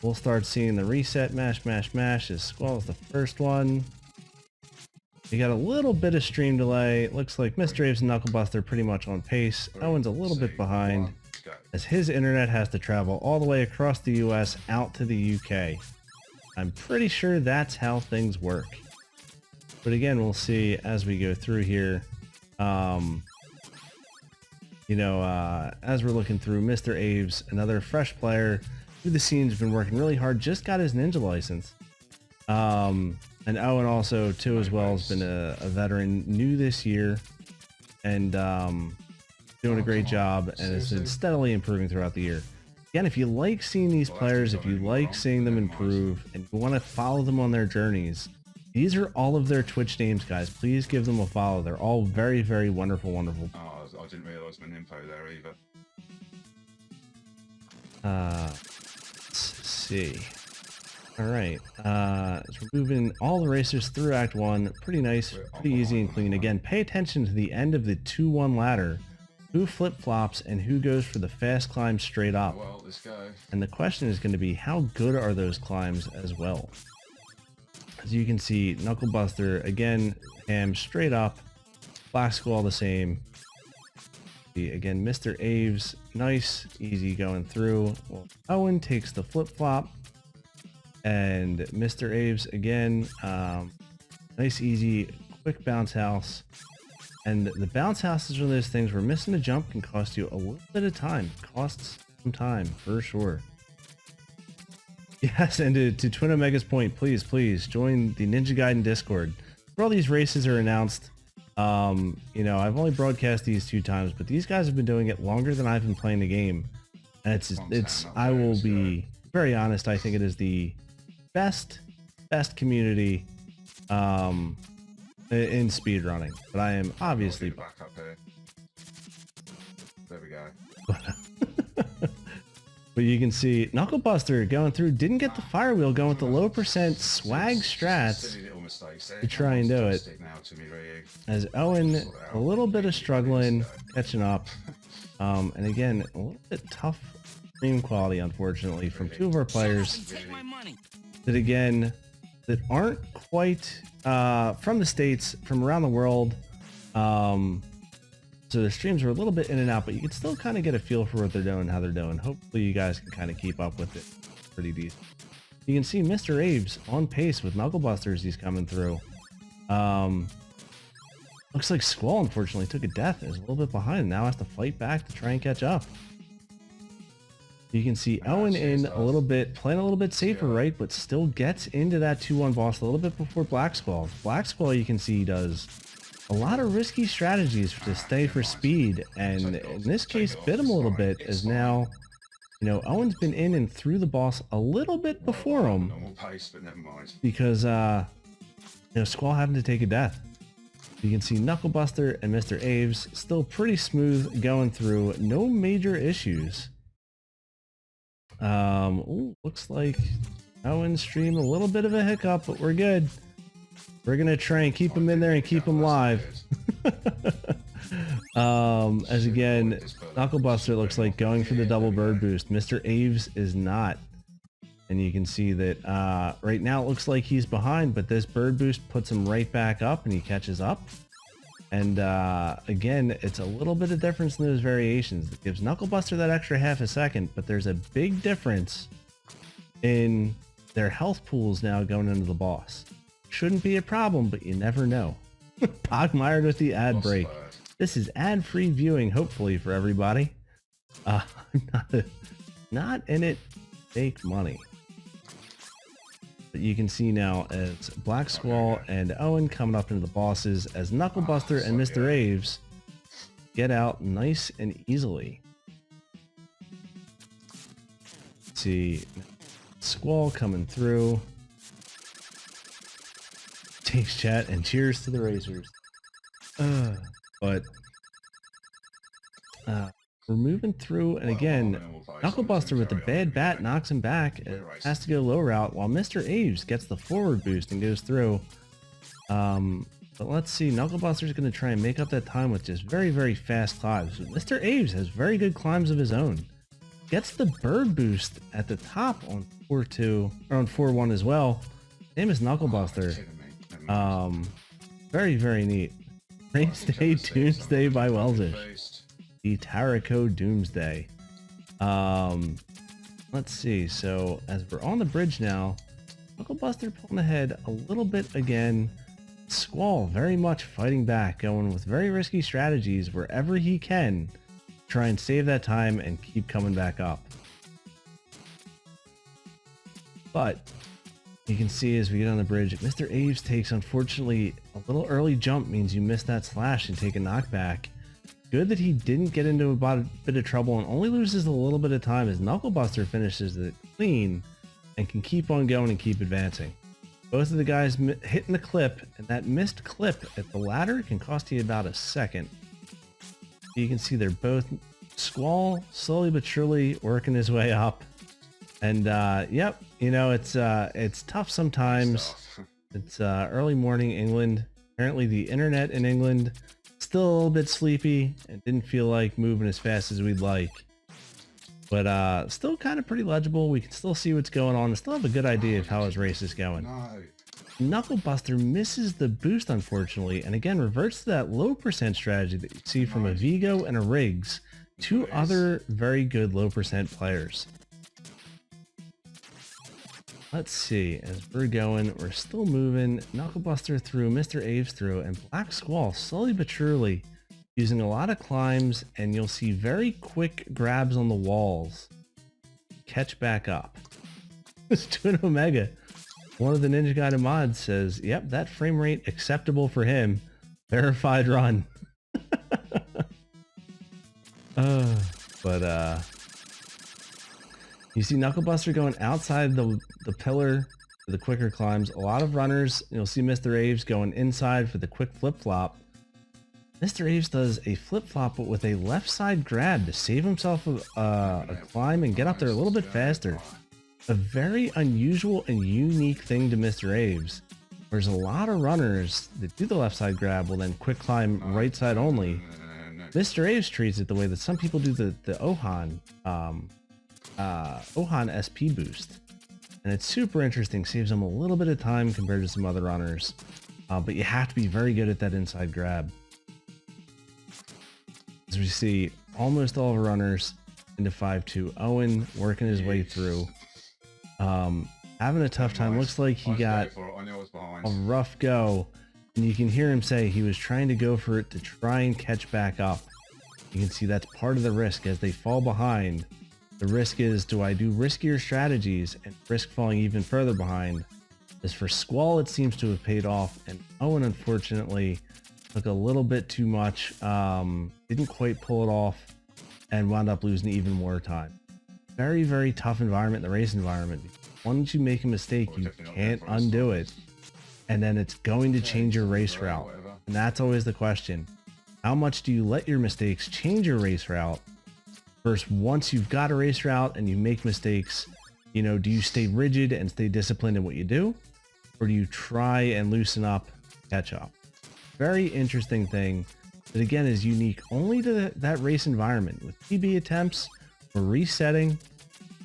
we'll start seeing the reset mash mash mash as Squall is the first one. We got a little bit of stream delay. Looks like Mr. Aves and Knucklebuster pretty much on pace. Owen's a little bit behind as his internet has to travel all the way across the US out to the UK. I'm pretty sure that's how things work. But again, we'll see as we go through here. As we're looking through, Mr. Aves, another fresh player through the scenes, been working really hard, just got his ninja license. And Owen also, too, as well, has been a veteran, new this year, and doing a great job, and has been steadily improving throughout the year. Again, if you like seeing these players, if you like seeing them improve, and you want to follow them on their journeys, these are all of their Twitch names, guys. Please give them a follow. They're all very, very wonderful, wonderful. Oh, I didn't realise my info there either. Let's see. All right, so we're moving all the racers through Act 1. Pretty nice, pretty easy and clean. Again, pay attention to the end of the 2-1 ladder. Who flip-flops and who goes for the fast climb straight up. Well, let's go. And the question is going to be, how good are those climbs as well? As you can see, Knucklebuster, again, ham straight up. Black Squall the same. Again, Mr. Aves, nice, easy going through. Well, Owen takes the flip-flop. And Mr. Aves, again, nice, easy, quick bounce house. And the bounce house is one of those things where missing a jump can cost you a little bit of time. Costs some time, for sure. Yes, and to Twin Omega's point, please join the Ninja Gaiden Discord. Where all these races are announced. I've only broadcast these 2 times, but these guys have been doing it longer than I've been playing the game. And I will be very honest, I think it is the best community in speedrunning, but I am obviously back up here. There we go. But you can see Knucklebuster going through, didn't get the fire wheel, going with the low percent swag strats to try and do it. As Owen, a little bit of struggling, catching up. And again, a little bit tough stream quality, unfortunately, from 2 of our players that aren't quite from the States, from around the world. So the streams are a little bit in and out, but you can still kind of get a feel for what they're doing, how they're doing. Hopefully you guys can kind of keep up with it pretty decent. You can see Mr. Aves on pace with Knucklebuster as he's coming through. Looks like Squall unfortunately took a death, is a little bit behind, now has to fight back to try and catch up. You can see Owen in a little bit, playing a little bit safer, right? But still gets into that 2-1 boss a little bit before Black Squall. Black Squall, you can see, does a lot of risky strategies to stay for speed. And in this case, bit him a little bit, as now, Owen's been in and through the boss a little bit before him. Because, Squall having to take a death. You can see Knucklebuster and Mr. Aves still pretty smooth going through, no major issues. Looks like Owen's stream a little bit of a hiccup, but we're good. We're gonna try and keep him in there and keep him live. As again, Knucklebuster looks like going for the double bird boost. Mr. Aves is not. And you can see that right now it looks like he's behind, but this bird boost puts him right back up and he catches up. And again, it's a little bit of difference in those variations. It gives Knucklebuster that extra half a second, but there's a big difference in their health pools now going into the boss. Shouldn't be a problem, but you never know. Pogmired with the ad break. This is ad-free viewing, hopefully, for everybody. Not in it, fake money. But you can see now as Black Squall and Owen coming up into the bosses as Knucklebuster and Mr. Aves get out nice and easily. Let's see, Squall coming through. Takes chat and cheers to the racers. But we're moving through, and again, Knucklebuster with the bad bat knocks him back and has to go low route, while Mr. Aves gets the forward boost and goes through. But let's see, Knucklebuster's going to try and make up that time with just very, very fast climbs. Mr. Aves has very good climbs of his own. Gets the bird boost at the top on 4-2 or on 4-1 as well. Name is Knucklebuster. Very, very neat. Race Day Doomsday by Welsish. The Taraco Doomsday. Let's see. So as we're on the bridge now, Knucklebuster pulling ahead a little bit again. Squall very much fighting back, going with very risky strategies wherever he can. Try and save that time and keep coming back up. But you can see as we get on the bridge, Mr. Aves takes, unfortunately, a little early jump means you miss that slash and take a knockback. Good that he didn't get into a bit of trouble and only loses a little bit of time as Knucklebuster finishes it clean and can keep on going and keep advancing. Both of the guys hitting the clip, and that missed clip at the ladder can cost you about a second. You can see they're both Squall slowly but surely working his way up. And yep, you know, it's tough sometimes. It's early morning England. Apparently the internet in England still a little bit sleepy and didn't feel like moving as fast as we'd like. But still kind of pretty legible. We can still see what's going on and still have a good idea of how his race is going. Knucklebuster misses the boost, unfortunately, and again reverts to that low percent strategy that you see from a Vigo and a Riggs, two other very good low percent players. Let's see, as we're going, we're still moving. Knucklebuster through, Mr. Aves through, and Black Squall slowly but surely using a lot of climbs, and you'll see very quick grabs on the walls. Catch back up. It's Twin Omega. One of the Ninja Gaiden mods says, yep, that frame rate acceptable for him. Verified run. You see Knucklebuster going outside the pillar for the quicker climbs. A lot of runners. You'll see Mr. Aves going inside for the quick flip-flop. Mr. Aves does a flip-flop but with a left side grab to save himself a climb and get up there a little bit faster. A very unusual and unique thing to Mr. Aves. There's a lot of runners that do the left side grab will then quick climb right side only. Mr. Aves treats it the way that some people do the Ohan SP boost. And it's super interesting, saves him a little bit of time compared to some other runners. But you have to be very good at that inside grab. As we see, almost all of our runners into 5-2. Owen working his way through. Having a tough time. Looks like he got a rough go. And you can hear him say he was trying to go for it to try and catch back up. You can see that's part of the risk as they fall behind. The risk is, do I do riskier strategies and risk falling even further behind? As for Squall, it seems to have paid off. And Owen, unfortunately, took a little bit too much. Didn't quite pull it off and wound up losing even more time. Very, very tough environment, the race environment. Once you make a mistake, you can't undo it. And then it's going to change your race route. And that's always the question. How much do you let your mistakes change your race route? Versus once you've got a race route and you make mistakes, you know, do you stay rigid and stay disciplined in what you do? Or do you try and loosen up, catch up? Very interesting thing that again is unique only to that race environment. With PB attempts, we're resetting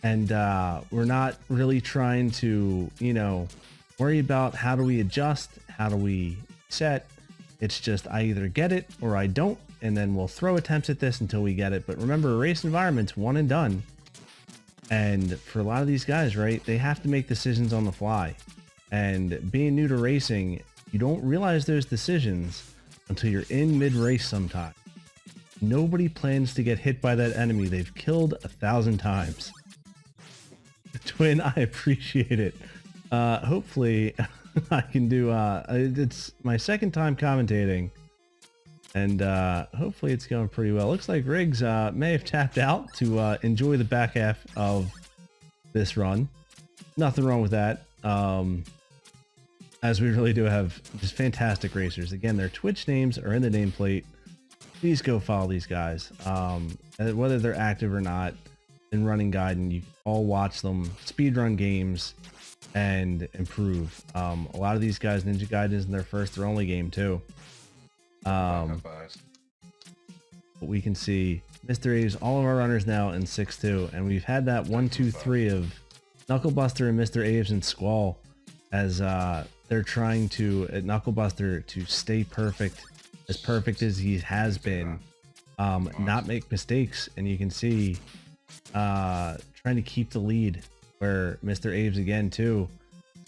and we're not really trying to, you know, worry about how do we adjust, how do we set. It's just I either get it or I don't, and then we'll throw attempts at this until we get it. But remember, race environment's one and done. And for a lot of these guys, right, they have to make decisions on the fly. And being new to racing, you don't realize those decisions until you're in mid-race sometime. Nobody plans to get hit by that enemy they've killed 1,000 times. Twin, I appreciate it. Hopefully I can do, it's my second time commentating, and hopefully it's going pretty well. Looks like Riggs may have tapped out to enjoy the back half of this run. Nothing wrong with that, as we really do have just fantastic racers. Again, their Twitch names are in the nameplate. Please go follow these guys. Whether they're active or not in running Gaiden, you can all watch them speedrun games and improve. A lot of these guys, Ninja Gaiden isn't their first or only game too. But we can see Mr. A's, all of our runners now in 6-2, and we've had that 1-2-3 of Knucklebuster and Mr. Aves and Squall as they're trying to, at Knucklebuster, to stay perfect as he has been, not make mistakes, and you can see trying to keep the lead, where Mr. Aves again too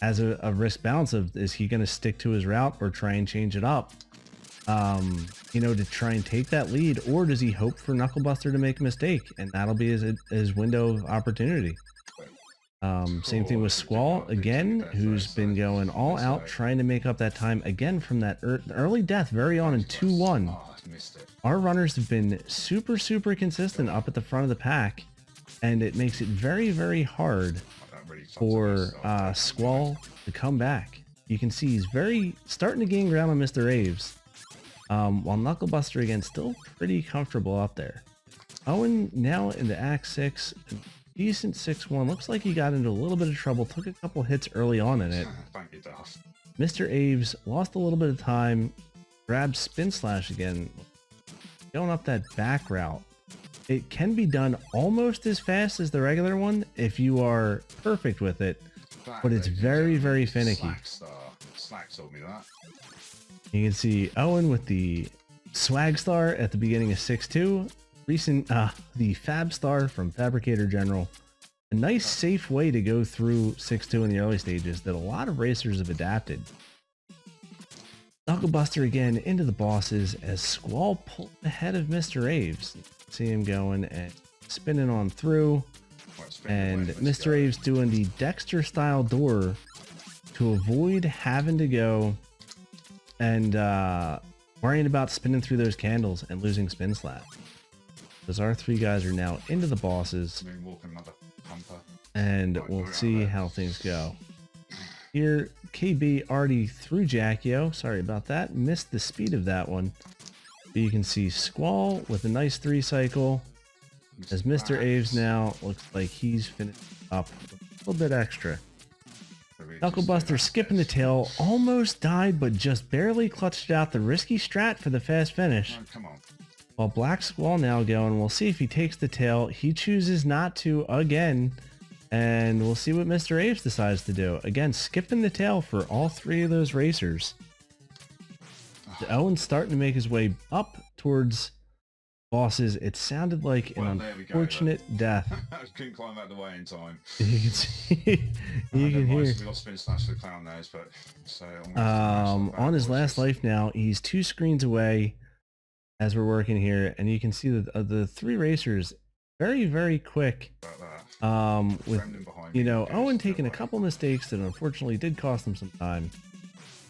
has a risk balance of, is he going to stick to his route or try and change it up, you know, to try and take that lead, or does he hope for Knucklebuster to make a mistake, and that'll be his window of opportunity. Same thing with Squall again, who's been going all out trying to make up that time again from that early death very on in 2-1. Our runners have been super consistent up at the front of the pack, and it makes it very hard for Squall to come back. You can see he's starting to gain ground on Mr. Aves, while Knucklebuster again still pretty comfortable up there. Owen now into Act 6. Decent 6-1. Looks like he got into a little bit of trouble. Took a couple hits early on in it. Thank you, Duff. Mr. Aves lost a little bit of time. Grabbed Spin Slash again. Going up that back route. It can be done almost as fast as the regular one if you are perfect with it. But it's very finicky. Slack told me that. You can see Owen with the Swag Star at the beginning of 6-2. Recent the Fab Star from Fabricator General. A nice safe way to go through 6-2 in the early stages that a lot of racers have adapted. Knucklebuster again into the bosses as Squall pulled ahead of Mr. Aves. See him going and spinning on through, and Mr. Aves doing the Dexter style door to avoid having to go and worrying about spinning through those candles and losing Spin Slap. Because our three guys are now into the bosses, and we'll see how things go. Here, KB already threw Jackio. Sorry about that. Missed the speed of that one. But you can see Squall with a nice 3-cycle. As Mr. Aves now looks like he's finished up a little bit extra. Knucklebuster skipping the tail. Almost died, but just barely clutched out the risky strat for the fast finish. Come on. While Black Squall now going, we'll see if he takes the tail. He chooses not to again, and we'll see what Mr. Aves decides to do. Again, skipping the tail for all three of those racers. Owen's starting to make his way up towards bosses. It sounded like an unfortunate death. I couldn't climb out the way in time. You can see, you can hear. We got Spin Slash for the clown nose, but so on his last life now, he's 2 screens away as we're working here, and you can see that the 3 racers very quick. With, you know, Owen taking a couple mistakes that unfortunately did cost him some time.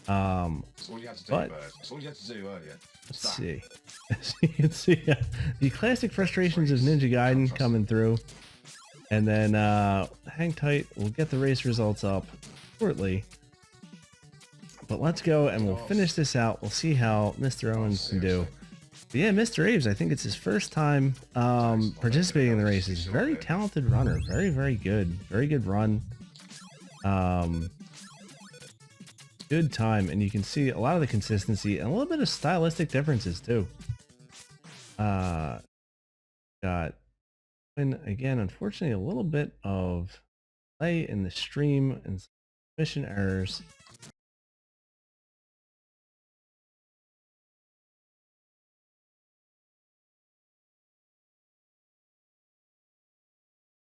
That's all you had to do, but that's all you had to do earlier. Let's see. As you can see, the classic frustrations of Ninja Gaiden coming through. And then hang tight. We'll get the race results up shortly. But let's go and we'll finish this out. We'll see how Mr. Owens can do. But yeah, Mr. Aves, I think it's his first time participating in the races. Very talented runner. Very good. Very good run. Good time. And you can see a lot of the consistency and a little bit of stylistic differences too. Got, and again, unfortunately, a little bit of delay in the stream and mission errors.